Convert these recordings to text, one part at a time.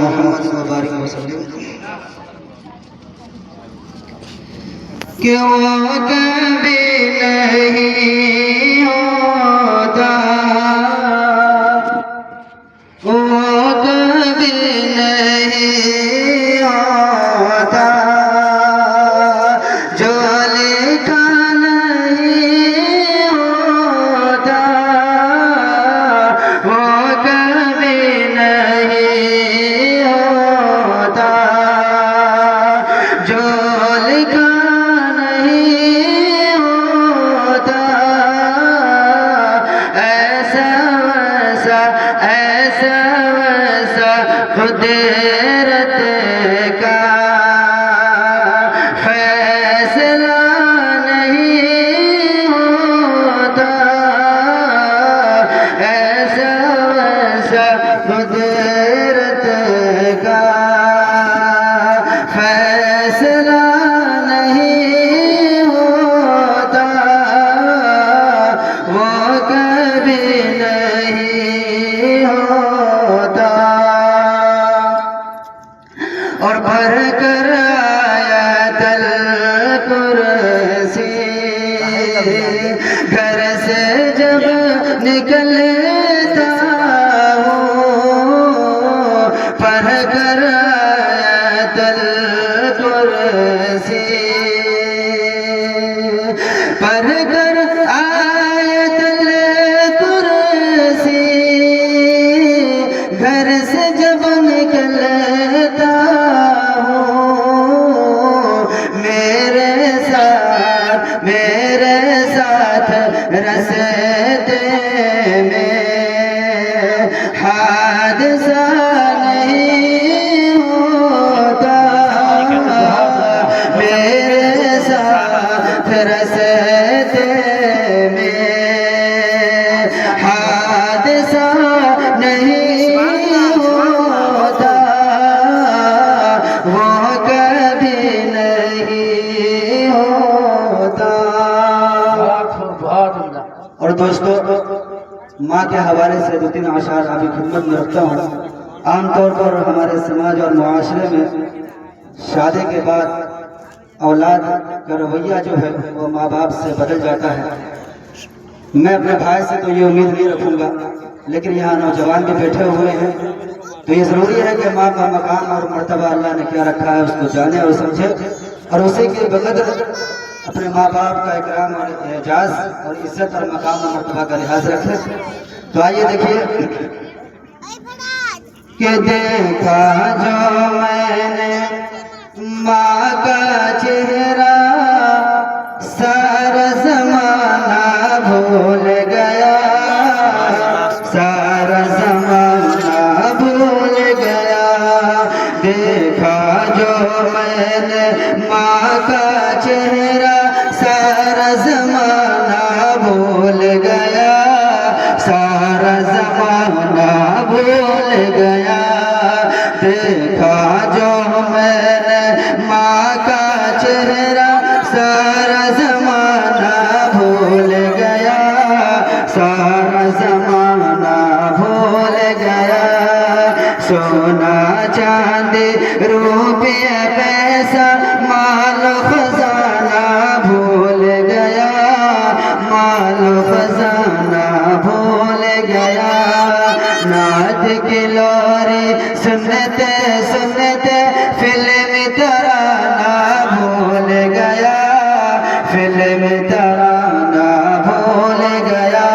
मुहम्मद मुबारक वसल्लम। क्यों कभी नहीं होता, वो कभी नहीं होता, जो लिखा नहीं होता, वो कभी नहीं होता, जो लिखा नहीं होता, ऐसा वैसा कुदरत का फैसला नहीं होता, ऐसा वैसा कुदरत का फैसला नहीं होता, वो कभी नहीं होता। और भर कर आयतल कुर्सी घर से जब निकलता हूँ, पढ़ कर आयतल कुर्सी, पढ़ कर आयतल कुर्सी घर से जब निकलता मेरे साथ रस्ते में हादसा नहीं होता, मेरे साथ रस्ते में हादसा नहीं होता, वो कभी नहीं होता। और दोस्तों, माँ के हवाले से दो तीन आशार आपकी खिदमत में रखता हूँ। आमतौर पर हमारे समाज और मुआशरे में शादी के बाद औलाद का रवैया जो है वो माँ बाप से बदल जाता है। मैं अपने भाई से तो ये उम्मीद नहीं रखूँगा, लेकिन यहाँ नौजवान भी बैठे हुए हैं, तो ये ज़रूरी है कि माँ का मकाम और मर्तबा अल्लाह ने क्या रखा है उसको जाने और समझे, और उसी के बगैर अपने माँ बाप का इकराम और एजाज और इज्जत और मकाम और मर्तबा का लिहाज रखे। तो आइए देखिए कि देखा जो मैंने माँ का चेहरा, सारा ज़माना भूल गया, सारा ज़माना भूल गया। देखा जो मैंने माँ का चेहरा, सारा ज़माना भूल गया, सारा ज़माना भूल गया। देखा जो मैंने माँ का चेहरा, सारा ज़माना भूल गया, सारा ज़माना भूल गया। सोना चांदी रुपया पैसा माल खजाना भूल गया, माल खजाना भूल गया। नात की लोरी सुनते सुनते फिल्म तराना भूल गया, फिल्म तराना भूल गया।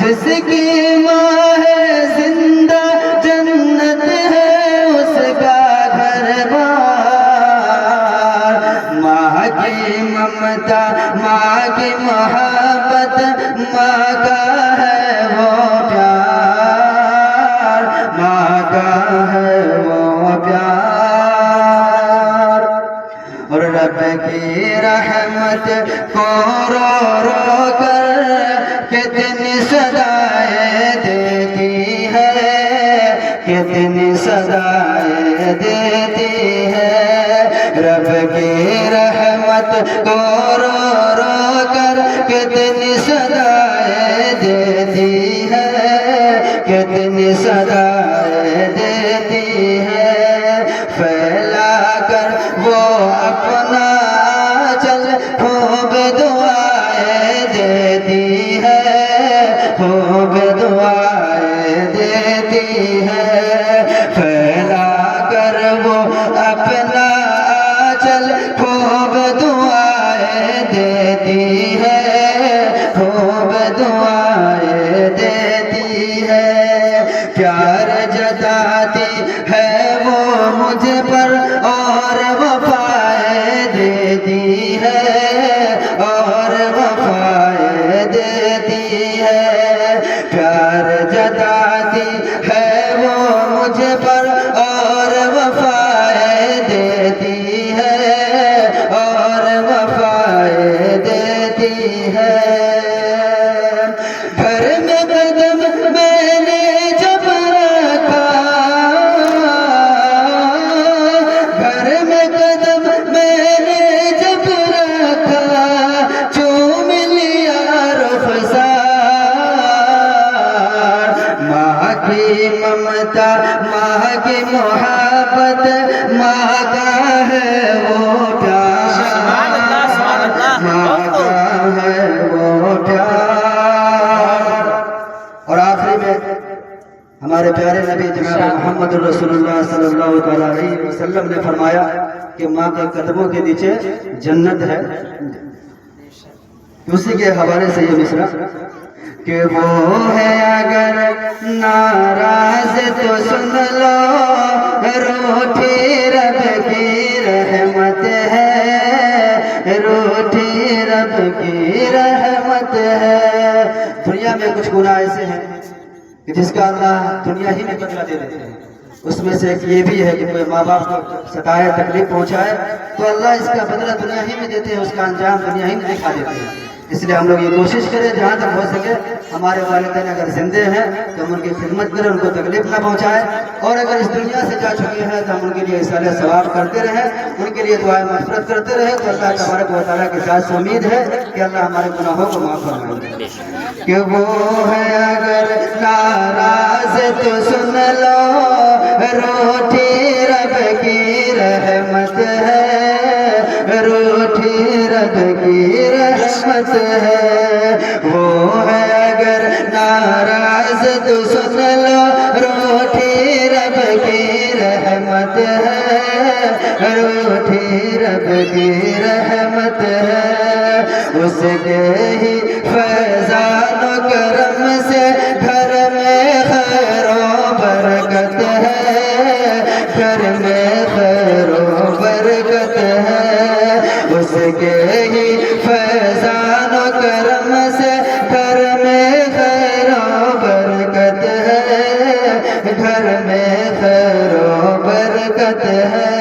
जिसकी माँ है जिंदा जन्नत है उसका घर बार, माँ की ममता माँ की मोहब्बत माँ का है वो प्यार, माँ का है वो प्यार। और रब की रहमत को रो रो कर कितनी सदाएं देती है, कितनी सदाएं देती है। रब की रहमत को रो रो कर कितनी सदाएं देती है, कितनी सदाएं देती है, फैला कर वो अपना आंचल खूब दुआएं देती है, खूब दुआएं देती है। प्यार जताती है वो मुझ पर और वफाएं देती है, और वफाएं देती है। प्यार जताती है वो मुझ पर और वफाएं देती है, और वफाएं देती है। घर में कदम मैंने जब रखा, घर में कदम मैंने जब रखा, चूम लिया रुखसार। माँ की ममता, माँ की मोहब्बत, माँ का है वो प्यार, माँ का है वो प्यार। और आखिरी में हमारे प्यारे नबी जनाब मोहम्मद रसूलुल्लाह सल्लल्लाहु अलैहि वसल्लम ने फरमाया कि माँ के कदमों के नीचे जन्नत है। उसी के हवाले से ये मिसरा कि वो है अगर नाराज तो सुन लो, रूठी रब की रहमत है, रूठी रब की रहमत है। दुनिया में कुछ गुनाह ऐसे हैं कि जिसका अल्लाह दुनिया ही में बदला दे देते हैं। उसमें से एक ये भी है कि कोई माँ बाप को सताए, तकलीफ पहुंचाए, तो अल्लाह इसका बदला दुनिया ही में देते हैं, उसका अंजाम दुनिया ही में दिखा देते हैं। इसलिए हम लोग ये कोशिश करें जहाँ तक हो सके हमारे वालिदैन अगर जिंदे हैं तो हम उनकी खिदमत करें, उनको तकलीफ ना पहुँचाएं। और अगर इस दुनिया से जा चुके हैं तो हम उनके लिए इसाले सवाब करते रहें, उनके लिए दुआएं मग़फ़िरत करते रहें। तो अल्लाह तबारक व तआला के साथ उम्मीद है कि अल्लाह हमारे गुनाहों को माफ़ फरमाएंगे। कि वो है अगर नाराज तो सुन लो, रूठी रब की रहमत है, रूठी रब की रहमत है। वो है अगर नाराज तो सुन लो, रूठी रब की रहमत है, रूठी रब की रहमत है। उसके ही फैज़ान करम से घर में खैरो बरकत है, घर में खैरो बरकत है। उसके ही फैज़ान करम से घर में खैरो बरकत है, घर में खैरो बरकत है।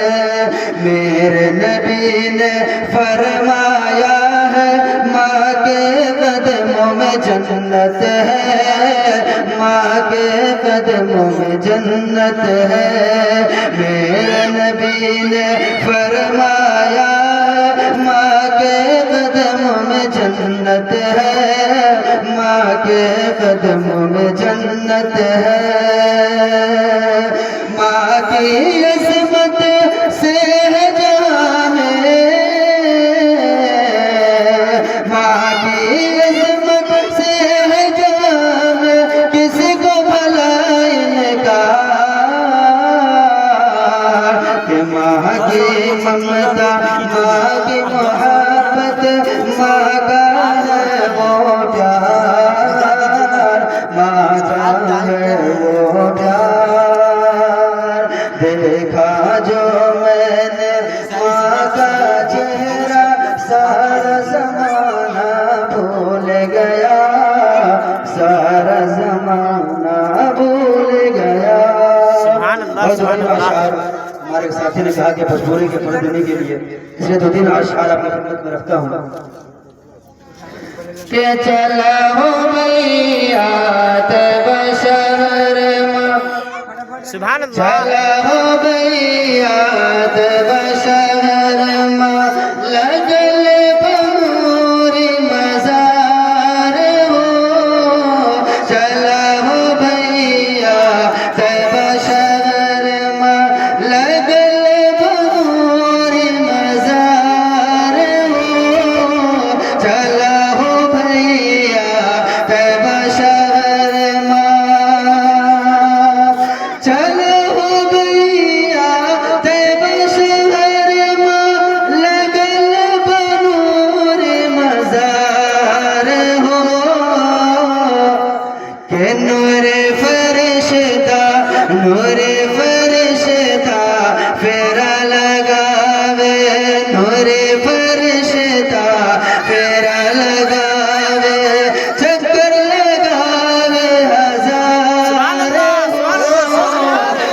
मेरे नबी ने फरमाया है माँ के कदमों में जन्नत है, माँ के कदमों में जन्नत है। मेरे नबी ने फरमाया माँ के कदमों में जन्नत है, माँ के कदमों में जन्नत है। माँ की अज़मत से है जहाँ में, माँ की अज़मत से है जहाँ में, किसी को भला इनकार। कि माँ की ममता, माँ की मोहब्बत, माँ का है वो प्यार, माँ का है वो प्यार। देखा जो मैंने माँ का चेहरा, सारा ज़माना भूल गया, सारा ज़माना भूल गया। हमारे साथी ने कहा कि भोजपुरी के पढ़ देने के लिए, इसलिए 2-3 अशआर आपकी खिदमत में रखता हूँ। के चला हो मैया तब शहर में, सुभान अल्लाह, चला हो मैया तब शहर में, लगल बहूरी मज़ार हो। चला हो भैया तब शहर में, लगल बहूरी मज़ार हो। चला हो भैया तब शहर में, नूरे फरिश्ता फेरा लगावे, नूरे फरिश्ता फेरा लगावे, चक्कर लगावे हजार,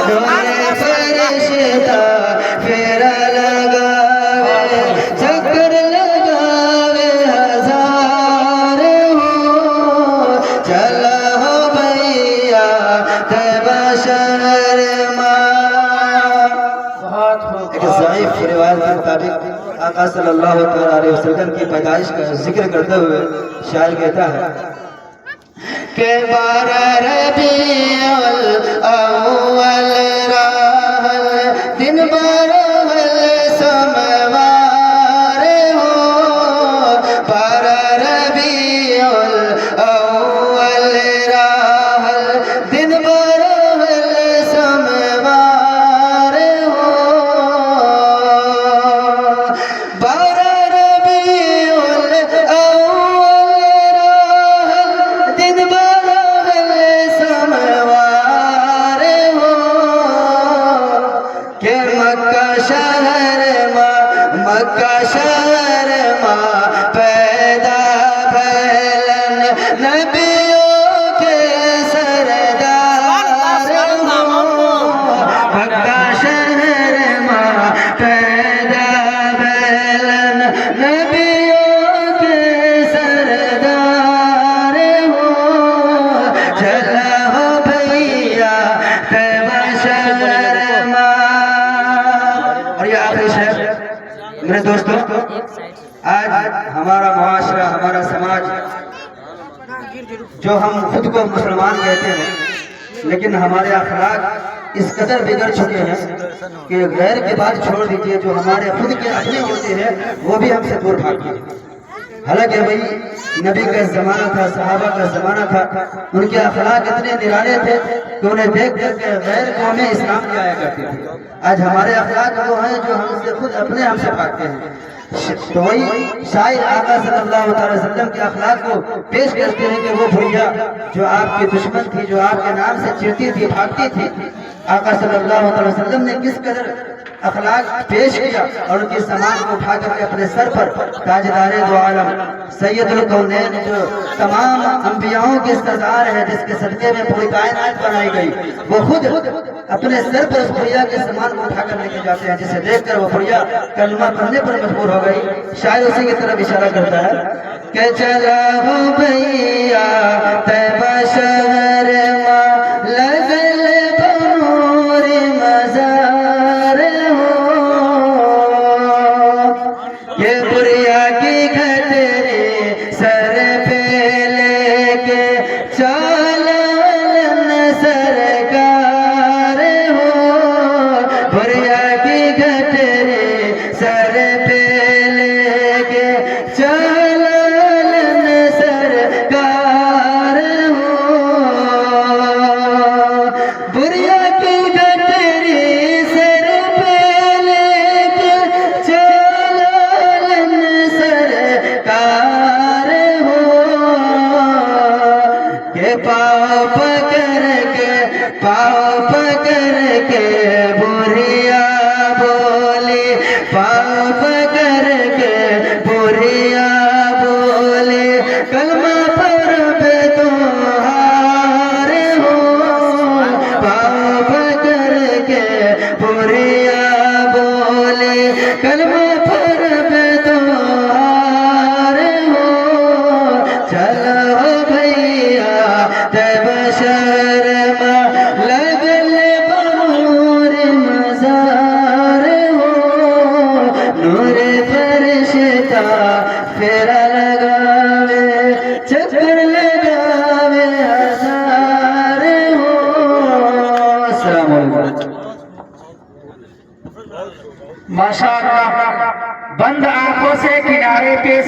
नूरे फरिश्ता फेरा लगावे, चक्कर लगावे हजार हो। चला हो भैया तैबा शहर एक ज़ाइफ रिवायत के मुताबिक आका सल्लल्लाहु अलैहि वसल्लम की पैदाइश का जिक्र करते हुए शायर कहता है के बारह रबीउल अव्वल रहल दिन बरहल सोमवार हो, बारह रबीउल अव्वल रहल दिन बरहल सोमवार हो, बारह रबीउल अव्वल रहल दिन बरहल सोमवार हो, के मक्का शहर मां पैदा भैलन नबियों के सरदार हो, मक्का शहर मां पैदा भैलन नबियों के सरदार हो। चला हो भैया तैबा शहर मां। और ये आखिरी शेर मेरे दोस्तों, आज हमारा मुआशरा, हमारा समाज, जो हम खुद को मुसलमान कहते हैं लेकिन हमारे अखलाक इस कदर बिगड़ चुके हैं कि गैर की बात छोड़ दीजिए, जो हमारे खुद के अपने होते हैं वो भी हमसे दूर भागते हैं। हालांकि भाई नबी का ज़माना था, सहाबा का ज़माना था, उनके अखलाक इतने निराले थे कि उन्हें देख कर के गैर कौमें इस्लाम की आया करती थी। आज हमारे अखलाक वो हैं जो हमसे खुद अपने हमसे भागते हैं। तो वही शायर आका सल्लल्लाहु अलैहि वसल्लम के अखलाक को पेश करते हैं कि वो भैया जो आपकी दुश्मन थी, जो आपके नाम से चिढ़ती थी, भागती थी, आका सल्लल्लाहु अलैहि वसल्लम ने किस कदर अखलाक पेश किया और उनके सामान को उठा करके अपने सर पर ताजदारे दो आलम सैयदुल कौनैन, जो तमाम अंबियाओं के सरदार है, जिसके सदके में पूरी कायनात बनाई गई, वो खुद अपने सर पर उस भैया के सामान को उठाकर लेके जाते हैं, जिसे देखकर वो भैया कलमा पढ़ने पर मजबूर हो गई। शायद उसी की तरफ इशारा करता है कि चला हो भैया तैबा शहर मां लगल बनूर मजार हो, ये बुरिया की घटरी सर पे लेके चालन सरकार हो, बुरिया की घटरी सर पे लेके चालन सरकार हो, बुरिया की घटरी सर पे लेके चालन सरकार हो, के पाँव पकड़ के बुढ़िया बोली, पाँव पकड़ के बुढ़िया बोली, कलमा पर तुम्हार हो, पाँव पकड़ के बुढ़िया बोली, कलमा पर तुम्हार हो। चलो भैया तैबा शहर मां लगल बनूर मजार हो, नूर फरिश्ता फेरा लगावे, चक्कर लगावे हजार हो। अस्सलाम वालेकुम। माशाअल्लाह, बंद आंखों से किनारे पे